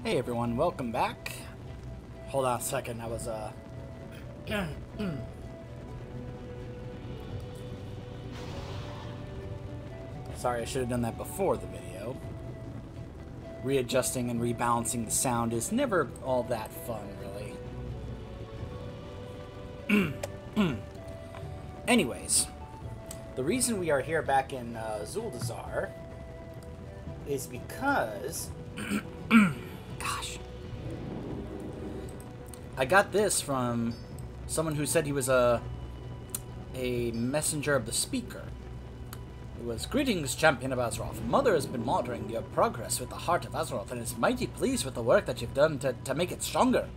Hey everyone, welcome back. Hold on a second, I was sorry, I should have done that before the video. Readjusting and rebalancing the sound is never all that fun, really. Anyways, the reason we are here back in Zuldazar is because gosh. I got this from someone who said he was a messenger of the speaker. It was, "Greetings, champion of Azeroth. Mother has been monitoring your progress with the heart of Azeroth and is mighty pleased with the work that you've done to make it stronger.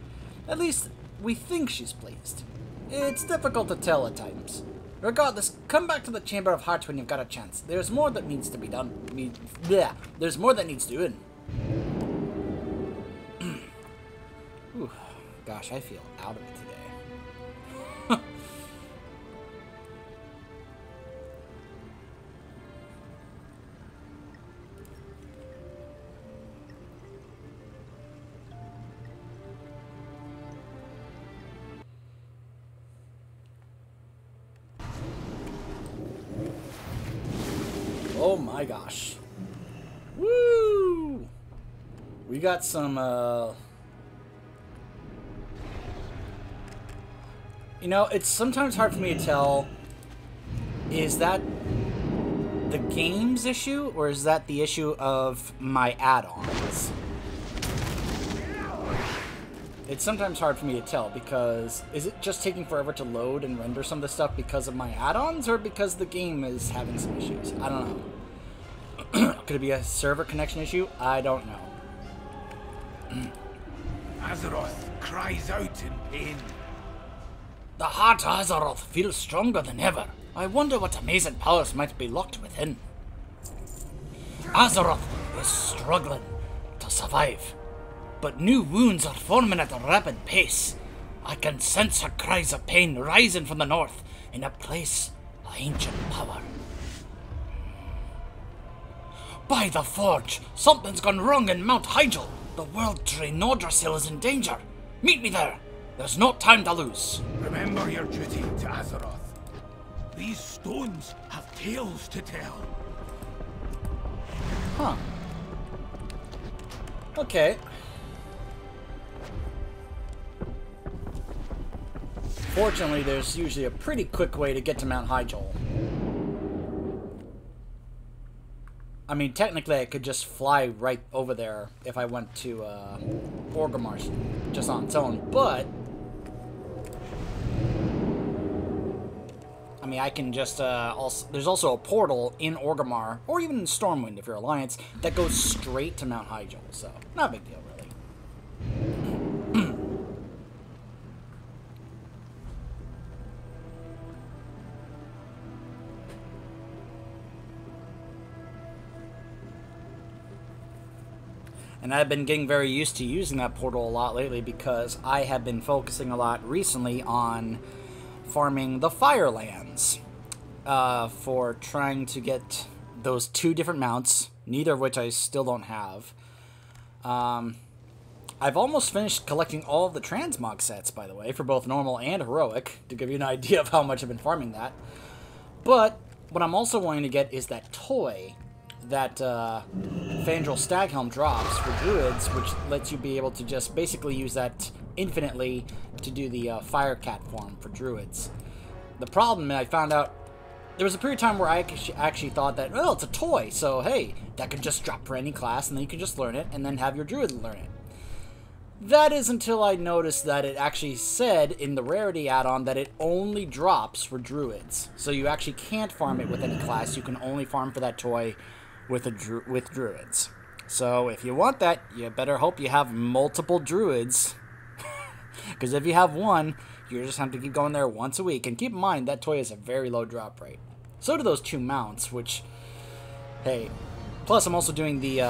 At least, we think she's pleased. It's difficult to tell at times. Regardless, come back to the Chamber of Hearts when you've got a chance. There's more that needs to be done. There's more that needs doing." Ooh, gosh, I feel out of it today. Oh my gosh. Woo! We got some, you know, it's sometimes hard for me to tell, is that the game's issue, or is that the issue of my add-ons? It's sometimes hard for me to tell, because is it just taking forever to load and render some of the stuff because of my add-ons, or because the game is having some issues? I don't know. Could it be a server connection issue? I don't know. Azeroth cries out in pain. The heart of Azeroth feels stronger than ever. I wonder what amazing powers might be locked within. Azeroth is struggling to survive, but new wounds are forming at a rapid pace. I can sense her cries of pain rising from the north in a place of ancient power. By the Forge, something's gone wrong in Mount Hyjal. The World Tree Nordrassil is in danger. Meet me there. There's no time to lose. Remember your duty to Azeroth. These stones have tales to tell. Huh. Okay. Fortunately, there's usually a pretty quick way to get to Mount Hyjal. I mean, technically, I could just fly right over there if I went to Orgrimmar just on its own, but I mean, I can just there's also a portal in Orgrimmar, or even in Stormwind if you're Alliance, that goes straight to Mount Hyjal, so not a big deal, really. And I've been getting very used to using that portal a lot lately because I have been focusing a lot recently on farming the Firelands for trying to get those two different mounts, neither of which I still don't have. I've almost finished collecting all of the transmog sets, by the way, for both normal and heroic, to give you an idea of how much I've been farming that. But what I'm also wanting to get is that toy that Fandral Staghelm drops for druids, which lets you be able to just basically use that infinitely to do the Firecat form for druids. The problem, I found out, there was a period of time where I actually thought that, well, it's a toy, so hey, that could just drop for any class, and then you can just learn it, and then have your druid learn it. That is until I noticed that it actually said in the rarity add-on that it only drops for druids. So you actually can't farm it with any class, you can only farm for that toy with druids. So if you want that, you better hope you have multiple druids. Because if you have one, you just have to keep going there once a week. And keep in mind, that toy has a very low drop rate. So do those two mounts, which, hey. Plus, I'm also doing the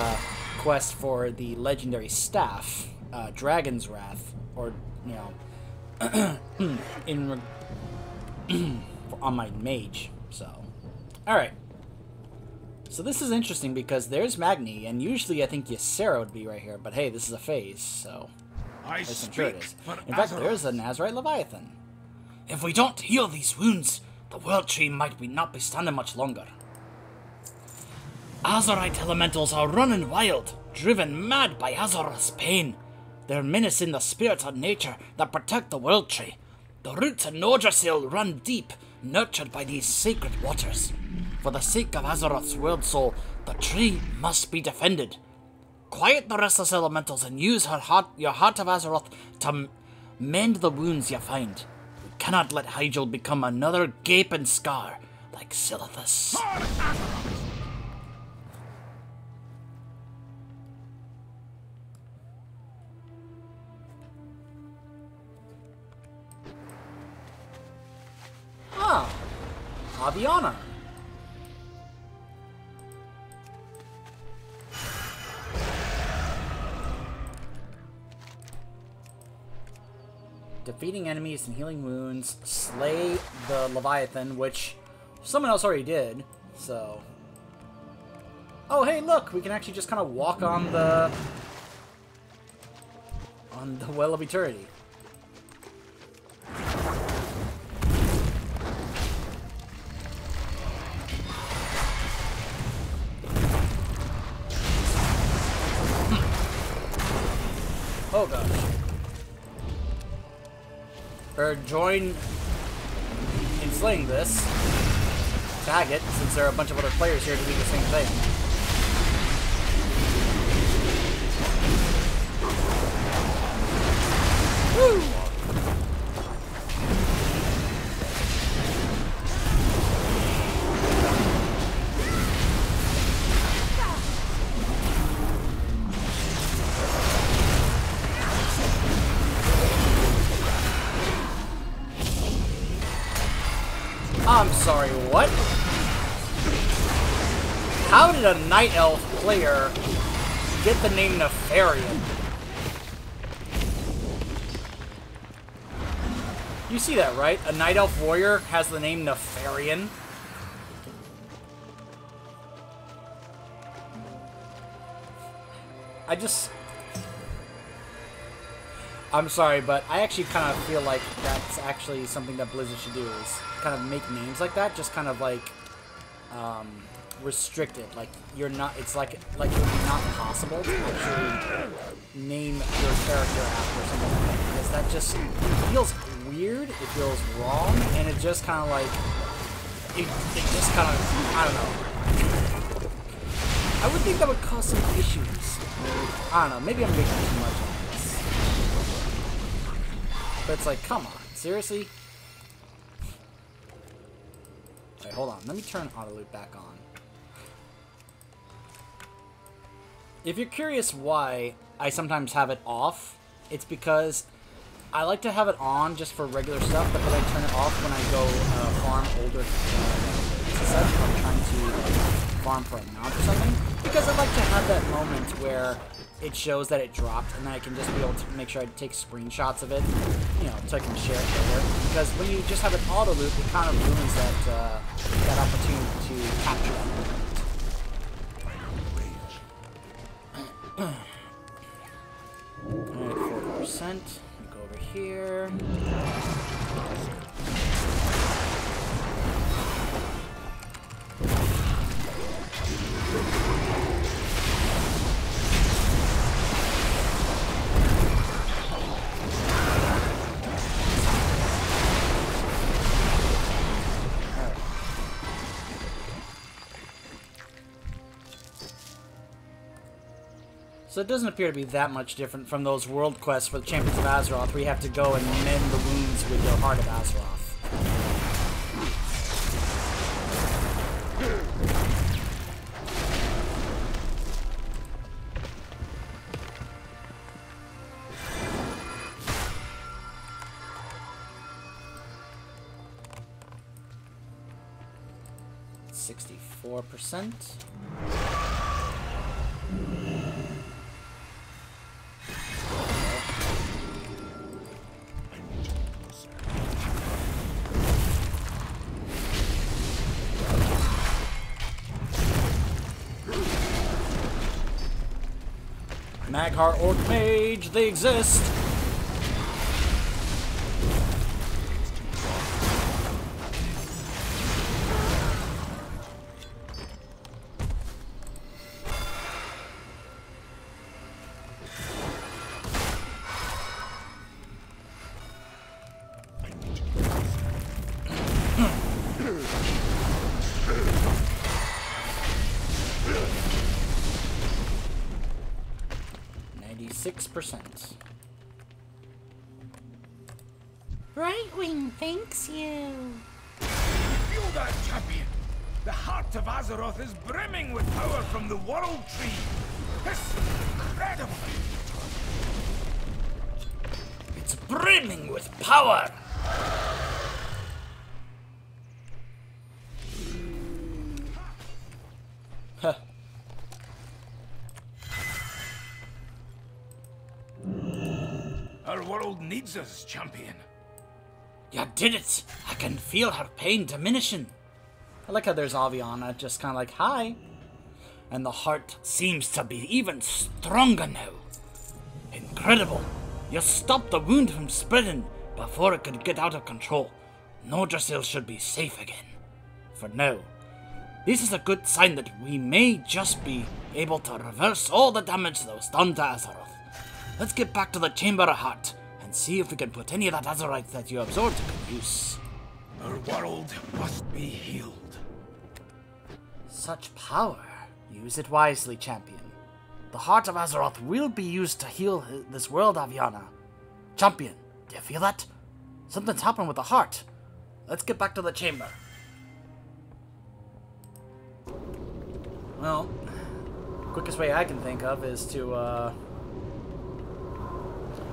quest for the legendary staff, Dragon's Wrath, or, you know, on my mage. So, alright. So this is interesting because there's Magni, and usually I think Ysera would be right here, but hey, this is a phase, so... I I'm speak sure it is. for In fact, Azeroth. there's a Nazarite Leviathan. If we don't heal these wounds, the World Tree might not be standing much longer. Azerite elementals are running wild, driven mad by Azeroth's pain. They're menacing the spirits of nature that protect the World Tree. The roots of Nordrassil run deep, nurtured by these sacred waters. For the sake of Azeroth's world soul, the tree must be defended. Quiet the restless elementals and use your Heart of Azeroth to mend the wounds you find. We cannot let Hyjal become another gaping scar like Silithus. Ah, Aviana. Defeating enemies and healing wounds, slay the Leviathan, which someone else already did, so... Oh, hey, look! We can actually just kind of walk on the Well of Eternity. Oh, gosh. Or join in slaying this. Tag it, since there are a bunch of other players here to do the same thing. Woo! I'm sorry, what? How did a Night Elf player get the name Nefarian? You see that, right? A Night Elf warrior has the name Nefarian. I'm sorry, but I actually kind of feel like that's actually something that Blizzard should do, is kind of make names like that, just kind of like, restrict it. Like, you're not, it's like it would be not possible to actually name your character after something like that, because that just feels weird, it feels wrong, and it just kind of like, it just kind of, I don't know. I would think that would cause some issues. I don't know, maybe I'm making too much of this. But it's like, come on, seriously? Wait, hold on, let me turn auto loop back on. If you're curious why I sometimes have it off, it's because I like to have it on just for regular stuff, but then I turn it off when I go farm older such if I'm trying to farm for a mount or something. Because I like to have that moment where it shows that it dropped, and then I can just be able to make sure I take screenshots of it, you know, so I can share it later. Because when you just have an auto loop, it kind of ruins that that opportunity to capture that moment. Alright, 40%. Go over here. So it doesn't appear to be that much different from those world quests for the Champions of Azeroth, where you have to go and mend the wounds with your Heart of Azeroth. %. Magheart Orc Mage, they exist. %. Right Wing thanks you. Feel that, champion? The heart of Azeroth is brimming with power from the World Tree. It's incredible. It's brimming with power. Huh. Our world needs us, champion. You did it! I can feel her pain diminishing. I like how there's Aviana just kind of like, hi. And the heart seems to be even stronger now. Incredible. You stopped the wound from spreading before it could get out of control. Nordrassil should be safe again. For now. This is a good sign that we may just be able to reverse all the damage that was done to Azeroth. Let's get back to the Chamber of Heart and see if we can put any of that Azerite that you absorbed to good use. Our world must be healed. Such power. Use it wisely, champion. The Heart of Azeroth will be used to heal this world, Aviana. Champion, do you feel that? Something's happened with the heart. Let's get back to the chamber. Well, quickest way I can think of is to,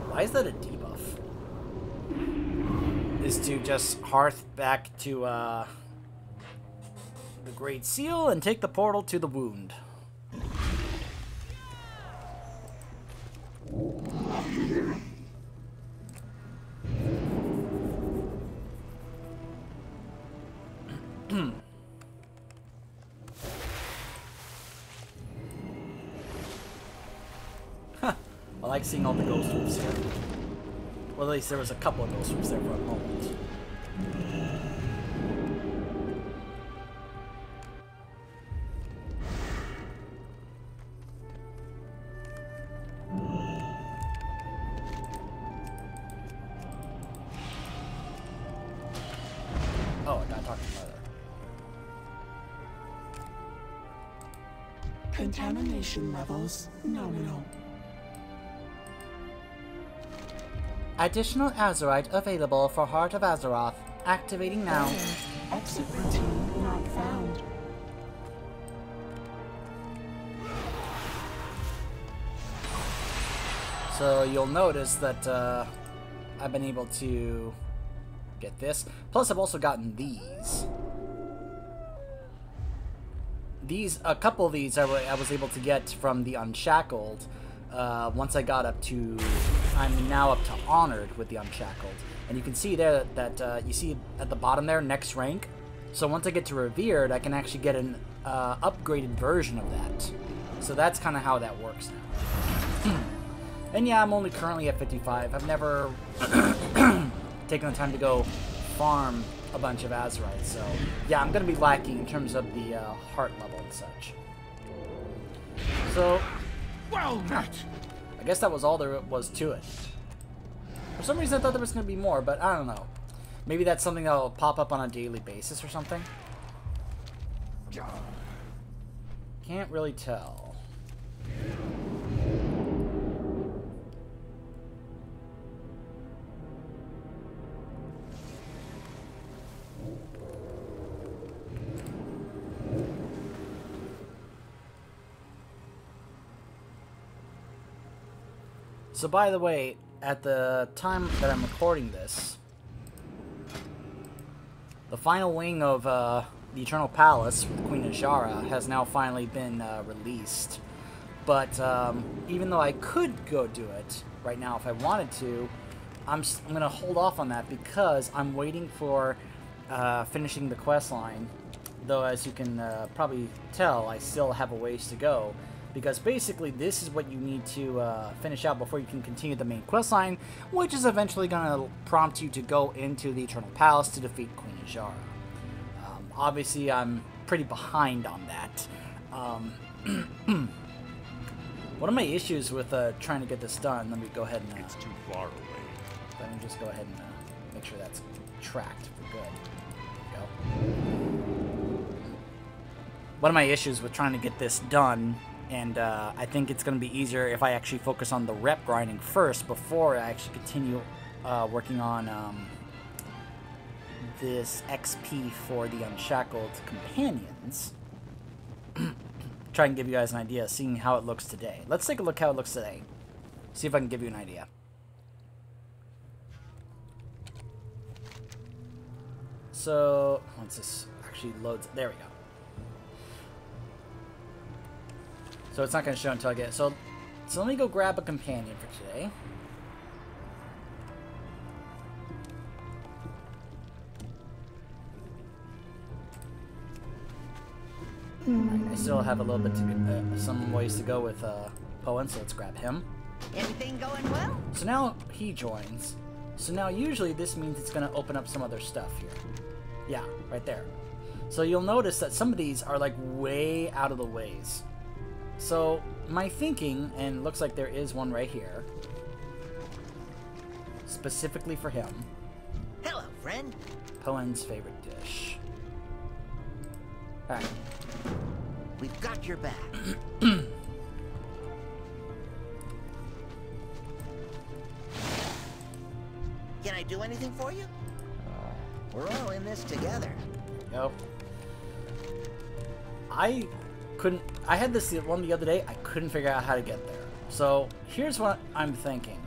why is that a debuff? Is to just hearth back to, the Great Seal and take the portal to the wound. I like seeing all the ghost wolves here. Well, at least there was a couple of ghost wolves there for a moment. Oh, I gotta talk to Mother. Contamination levels nominal. Additional Azerite available for Heart of Azeroth. Activating now. Exit routine not found. So you'll notice that I've been able to get this. Plus I've also gotten these. A couple of these I was able to get from the Unshackled. Once I got up to, I'm now up to Honored with the Unshackled. And you can see there that you see at the bottom there, next rank. So once I get to Revered, I can actually get an upgraded version of that. So that's kind of how that works now. And yeah, I'm only currently at 55. I've never taken the time to go farm a bunch of Azerite. So yeah, I'm going to be lacking in terms of the heart level and such. So Well met. I guess that was all there was to it. For some reason I thought there was going to be more, but I don't know. Maybe that's something that will pop up on a daily basis or something. Can't really tell. So by the way, at the time that I'm recording this, the final wing of the Eternal Palace with Queen Ajara has now finally been released. But even though I could go do it right now if I wanted to, I'm going to hold off on that because I'm waiting for finishing the quest line. Though as you can probably tell, I still have a ways to go. because basically this is what you need to finish out before you can continue the main quest line, which is eventually going to prompt you to go into the Eternal Palace to defeat Queen Azshara. Obviously, I'm pretty behind on that. One of my issues with trying to get this done, let me go ahead and... It's too far away. Let me just go ahead and make sure that's tracked for good. There we go. One of my issues with trying to get this done, and I think it's going to be easier if I actually focus on the rep grinding first before I actually continue working on this XP for the Unshackled Companions. Try and give you guys an idea, seeing how it looks today. Let's take a look how it looks today. See if I can give you an idea. So, once this actually loads, there we go. So it's not going to show until I get it. So let me go grab a companion for today. I still have a little bit to some ways to go with Poen, so let's grab him. Everything going well? So now he joins. So now usually this means it's going to open up some other stuff here. Yeah, right there. So you'll notice that some of these are like way out of the ways. So my thinking, and it looks like there is one right here, specifically for him. Hello, friend. Poen's favorite dish. Alright. We've got your back. Can I do anything for you? We're all in this together. Yep. I had this one the other day, I couldn't figure out how to get there. So here's what I'm thinking.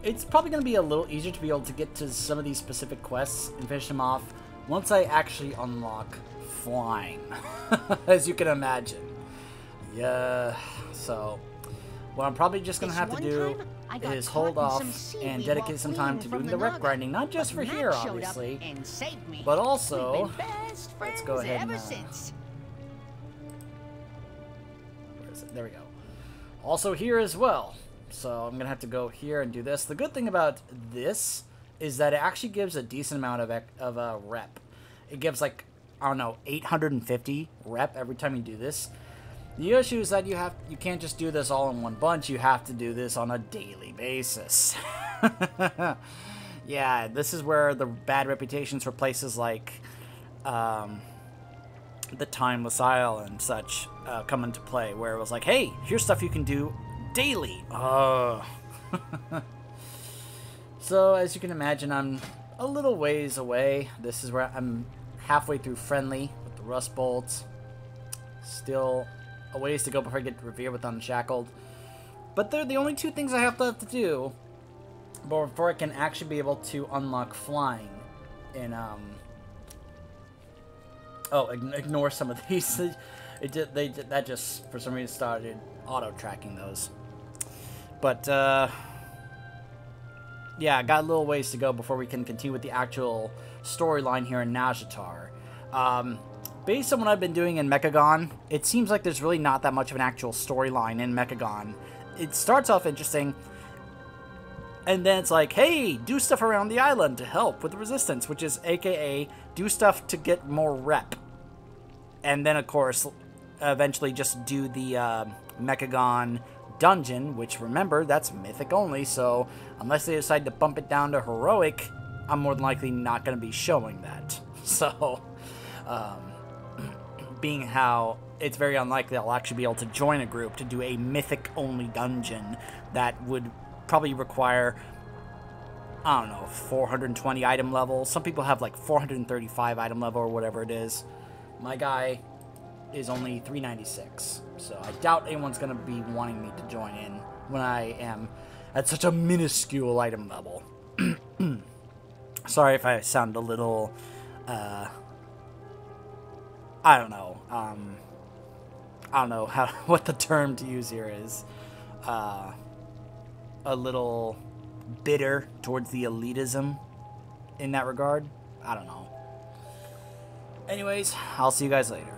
It's probably going to be a little easier to be able to get to some of these specific quests and finish them off once I actually unlock flying, as you can imagine. Yeah, so what I'm probably just going to have to do is hold off and dedicate some time to doing the rep grinding, not just for here, obviously, but also, let's go ahead and, where is it? There we go. Also here as well. So I'm going to have to go here and do this. The good thing about this is that it actually gives a decent amount of rep. It gives like, I don't know, 850 rep every time you do this. The issue is that you can't just do this all in one bunch. You have to do this on a daily basis. Yeah, this is where the bad reputations for places like the Timeless Isle and such come into play, where it was like, hey, here's stuff you can do daily. So as you can imagine, I'm a little ways away. This is where I'm halfway through Friendly with the Rust Bolts. Still a ways to go before I get revered with Unshackled. But they're the only two things I have to do before I can actually be able to unlock flying. And oh, ignore some of these. That just for some reason started auto tracking those. But yeah, got a little ways to go before we can continue with the actual storyline here in Nazjatar. Based on what I've been doing in Mechagon, it seems like there's really not that much of an actual storyline in Mechagon. It starts off interesting, and then it's like, hey, do stuff around the island to help with the resistance, which is aka do stuff to get more rep. And then, of course, eventually just do the Mechagon dungeon, which, remember, that's mythic only, so unless they decide to bump it down to heroic, I'm more than likely not going to be showing that. So, being how it's very unlikely I'll actually be able to join a group to do a mythic-only dungeon that would probably require, I don't know, 420 item level. Some people have like 435 item level or whatever it is. My guy is only 396, so I doubt anyone's going to be wanting me to join in when I am at such a minuscule item level. Sorry if I sound a little, I don't know, what the term to use here is, a little bitter towards the elitism in that regard. I don't know. Anyways, I'll see you guys later.